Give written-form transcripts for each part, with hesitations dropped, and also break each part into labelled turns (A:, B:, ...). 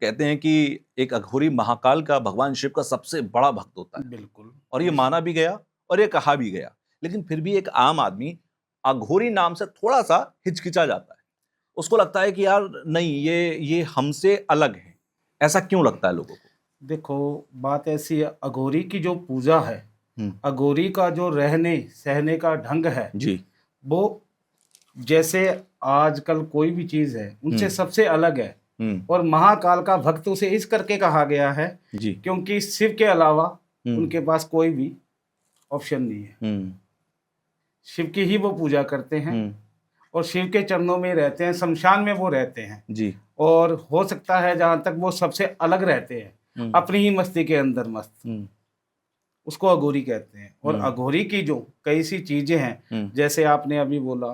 A: कहते हैं कि एक अघोरी महाकाल का भगवान शिव का सबसे बड़ा भक्त होता है
B: बिल्कुल।
A: और ये माना भी गया और ये कहा भी गया। लेकिन फिर भी एक आम आदमी अघोरी नाम से थोड़ा-सा हिचकिचा जाता है। उसको लगता है कि यार नहीं ये हमसे अलग है। ऐसा क्यों लगता है लोगों को?
B: देखो, बात ऐसी है, अघोरी की जो पूजा है,
A: हुँ,
B: अघोरी का जो रहने सहने का ढंग है,
A: जी।
B: वो जैसे आजकल कोई भी चीज़ है,
A: हुँ,
B: उनसे सबसे अलग है।
A: हुँ,
B: और महाकाल का भक्त उसे इस करके कहा गया है,
A: जी।
B: क्योंकि शिव के अलावा
A: हुँ,
B: उनके पास कोई भी ऑप्शन नहीं है।
A: हुँ,
B: शिव की ही वो पूजा करते हैं
A: हुँ,
B: और शिव के चरणों में रहते हैं, शमशान में वो रहते हैं।
A: जी।
B: और हो सकता है जहाँ तक वो सबसे अलग रहते हैं,
A: हुँ,
B: अपनी ही मस्ती के अंदर मस्त,
A: हुँ,
B: उसको अघोरी कहते हैं। और
A: हुँ,
B: अघोरी की जो कई सी चीज़ें हैं,
A: हुँ,
B: जैसे आपने अभी बोला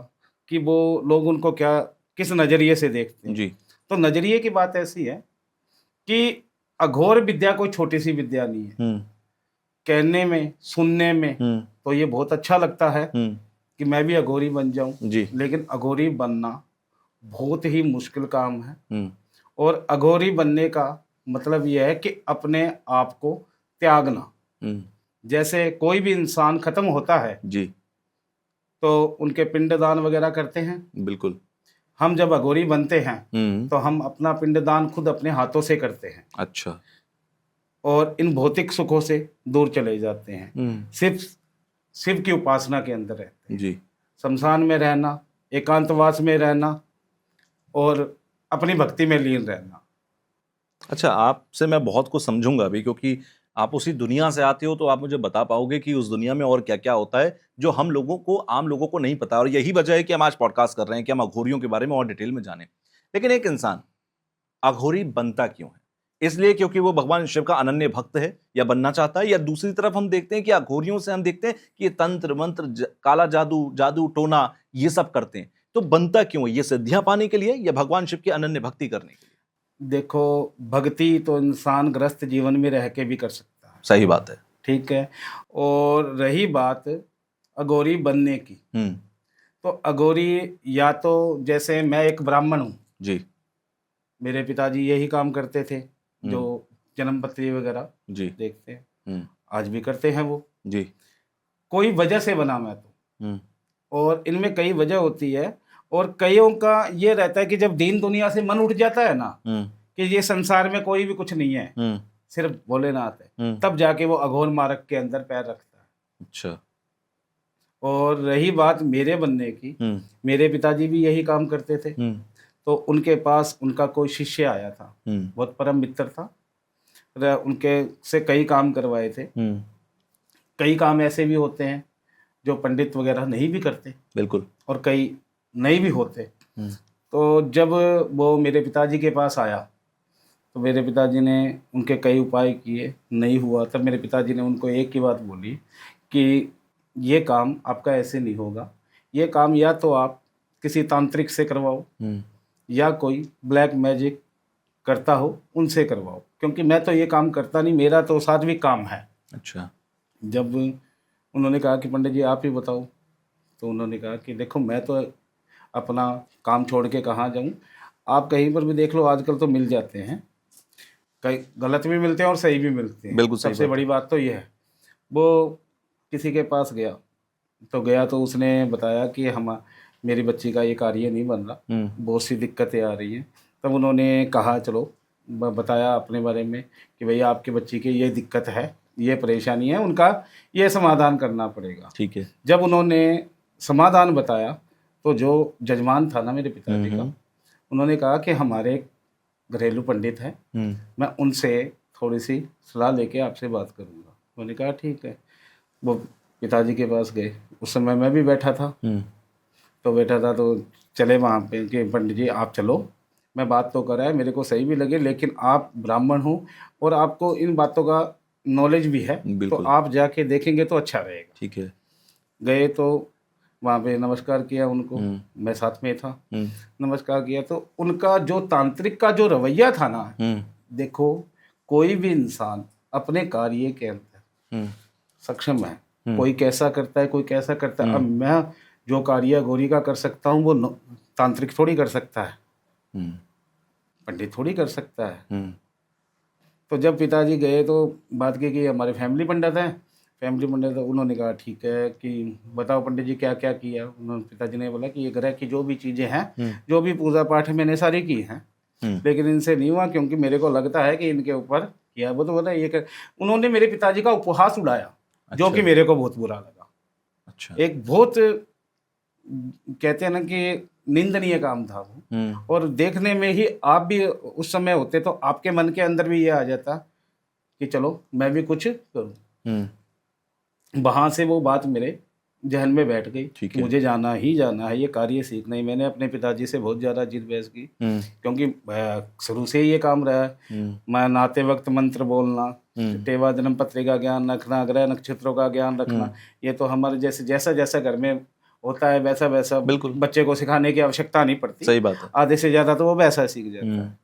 B: कि वो लोग उनको क्या किस नज़रिए से देखते हैं।
A: जी।
B: तो नज़रिए की बात ऐसी है कि अघोर विद्या कोई छोटी-सी विद्या नहीं है।
A: हुँ,
B: कहने में, सुनने में
A: हुँ,
B: तो ये बहुत अच्छा लगता है
A: हुँ,
B: कि मैं भी अघोरी बन जाऊँ,
A: जी।
B: लेकिन अघोरी बनना बहुत ही मुश्किल काम है।
A: हुँ,
B: और अघोरी बनने का मतलब ये है कि अपने आप को त्यागना।
A: हुँ,
B: जैसे कोई भी इंसान खत्म होता है,
A: जी,
B: तो उनके पिंडदान वगैरह करते हैं।
A: बिल्कुल।
B: हम जब अघोरी बनते हैं,
A: हुँ,
B: तो हम अपना पिंडदान खुद अपने हाथों से करते हैं
A: अच्छा।
B: और इन भौतिक सुखों से दूर चले जाते हैं।
A: हुँ,
B: सिर्फ शिव की उपासना के अंदर रहते हैं।
A: जी।
B: शमशान में रहना, एकांतवास में रहना और अपनी भक्ति में लीन रहना।
A: अच्छा, आपसे मैं बहुत कुछ समझूँगा अभी क्योंकि आप उसी दुनिया से आते हो, तो आप मुझे बता पाओगे कि उस दुनिया में और क्या-क्या होता है, जो हम लोगों को आम लोगों को नहीं पता और यही वजह है कि हम आज पॉडकास्ट कर रहे हैं कि हम अघोरियों के बारे में और डिटेल में जानें। लेकिन एक इंसान अघोरी बनता क्यों है? इसलिए क्योंकि वो भगवान शिव का अनन्य भक्त है या बनना चाहता है या दूसरी तरफ हम देखते हैं कि अघोरियों से हम देखते हैं कि ये तंत्र-मंत्र, काला जादू, जादू-टोना ये सब करते हैं। तो बनता क्यों है? ये सिद्धियाँ पाने के लिए या भगवान शिव की अनन्य भक्ति करने के लिए?
B: देखो, भक्ति तो इंसान ग्रस्त जीवन में रह के भी कर सकता है,
A: सही बात है।
B: ठीक है? और रही बात अघोरी बनने की,
A: हुँ,
B: तो अघोरी या तो जैसे मैं एक ब्राह्मण हूँ,
A: जी।
B: मेरे पिताजी यही काम करते थे, जो
A: हुँ,
B: जन्मपत्री वगैरह
A: जी।
B: देखते हैं,
A: हुँ,
B: आज भी करते हैं वो।
A: जी।
B: कोई वजह से बना मैं तो,
A: हुँ,
B: और इनमें कई वजह होती है। और कइयों का ये रहता है कि जब दीन दुनिया से मन उठ जाता है ना,
A: हुँ,
B: कि ये संसार में कोई भी कुछ नहीं है,
A: हुँ,
B: सिर्फ भोलेनाथ है,
A: हुँ,
B: तब जाके वो अघोर मार्ग के अंदर पैर रखता है।
A: अच्छा।
B: और रही बात मेरे बनने की,
A: हुँ,
B: मेरे पिताजी भी यही काम करते थे।
A: हुँ,
B: तो उनके पास उनका कोई शिष्य आया था,
A: हुँ,
B: बहुत परम मित्र था। उनके से कई काम करवाए थे।
A: हुँ,
B: कई काम ऐसे भी होते हैं जो पंडित वगैरह नहीं भी करते,
A: बिल्कुल।
B: और कई नहीं भी होते।
A: हुँ,
B: तो जब वो मेरे पिताजी के पास आया, तो मेरे पिताजी ने उनके कई उपाय किए, नहीं हुआ। तब मेरे पिताजी ने उनको एक ही बात बोली कि ये काम आपका ऐसे नहीं होगा, ये काम या तो आप किसी तांत्रिक से करवाओ,
A: हुँ,
B: या कोई ब्लैक मैजिक करता हो उनसे करवाओ, क्योंकि मैं तो ये काम करता नहीं, मेरा तो सात्विक काम है।
A: अच्छा।
B: जब उन्होंने कहा कि पंडित जी आप ही बताओ, तो उन्होंने कहा कि देखो, मैं तो अपना काम छोड़ के कहाँ जाऊँ, आप कहीं पर भी देख लो, आजकल तो मिल जाते हैं, कई गलत भी मिलते हैं और सही भी मिलते हैं।
A: बिल्कुल सही
B: सबसे
A: बात है।
B: बड़ी बात तो ये है। वो किसी के पास गया, तो उसने बताया कि हम मेरी बच्ची का ये कार्य नहीं बन रहा,
A: हुँ,
B: बहुत सी दिक्कतें आ रही हैं। तब उन्होंने कहा चलो, बताया अपने बारे में कि भैया आपकी बच्ची की ये दिक्कत है, ये परेशानी है, उनका ये समाधान करना पड़ेगा।
A: ठीक है।
B: जब उन्होंने समाधान बताया, तो जो जजमान था ना मेरे
A: हुँ,
B: पिताजी का,
A: हुँ,
B: उन्होंने कहा कि हमारे घरेलू पंडित हैं,
A: हुँ,
B: मैं उनसे थोड़ी-सी सलाह लेके आपसे बात करूँगा। मैंने कहा ठीक है। वो पिताजी के पास गए, उस समय मैं भी बैठा था।
A: हुँ,
B: तो चले वहाँ पे कि पंडित जी आप चलो, मैं बात तो कर आया, मेरे को सही भी लगे, लेकिन आप ब्राह्मण हो और आपको इन बातों का नॉलेज भी है, तो
A: बिल्कुल।
B: आप जाके देखेंगे तो अच्छा रहेगा।
A: ठीक है।
B: गए तो वहाँ पे नमस्कार किया उनको,
A: हुँ,
B: मैं साथ में था।
A: हुँ,
B: नमस्कार किया तो उनका जो तांत्रिक का जो रवैया था ना,
A: हुँ,
B: देखो, कोई भी इंसान अपने कार्य के अंदर
A: हुँ,
B: सक्षम है।
A: हुँ,
B: कोई कैसा करता है, कोई कैसा करता है। अब
A: हुँ,
B: मैं जो कार्य गौरी का कर सकता हूँ, वो तांत्रिक थोड़ी कर सकता है।
A: हुँ,
B: पंडित थोड़ी कर सकता है।
A: हम्म,
B: तो जब पिताजी गए तो बात की कि हमारे फैमिली पंडित हैं, फैमिली पंडित, उन्होंने कहा ठीक है कि बताओ पंडित जी क्या क्या किया। उन्होंने, पिताजी ने बोला कि ये ग्रह की जो भी चीज़ें हैं, जो भी पूजा पाठ है मैंने सारी की हैं, लेकिन इनसे नहीं हुआ क्योंकि मेरे को लगता है कि इनके ऊपर किया। वो तो बोला ये कर, उन्होंने मेरे पिताजी का उपहास उड़ाया, जो
A: अच्छा।
B: कि मेरे को बहुत बुरा लगा।
A: अच्छा।
B: एक बहुत कहते हैं ना कि निंदनीय काम था वो। और देखने में ही आप भी उस समय होते तो आपके मन के अंदर भी ये आ जाता कि चलो मैं भी कुछ करूं। वहाँ से वो बात मेरे जहन में बैठ गई
A: ठीक
B: कि
A: है।
B: मुझे जाना ही जाना है, ये कार्य सीखना ही। मैंने अपने पिताजी से बहुत ज़्यादा जिद बहस की, क्योंकि शुरू से ही ये काम रहा है। मैं नहाते वक्त मंत्र बोलना, टेवा जन्म पत्री का ज्ञान रखना, ग्रह नक्षत्रों का ज्ञान रखना, ये तो हमारे जैसे जैसा जैसा घर में होता है वैसा वैसा
A: बिल्कुल।
B: बच्चे को सिखाने की आवश्यकता नहीं पड़ती।
A: सही बात है।
B: आधे से ज़्यादा तो वो वैसा सीख जाता है।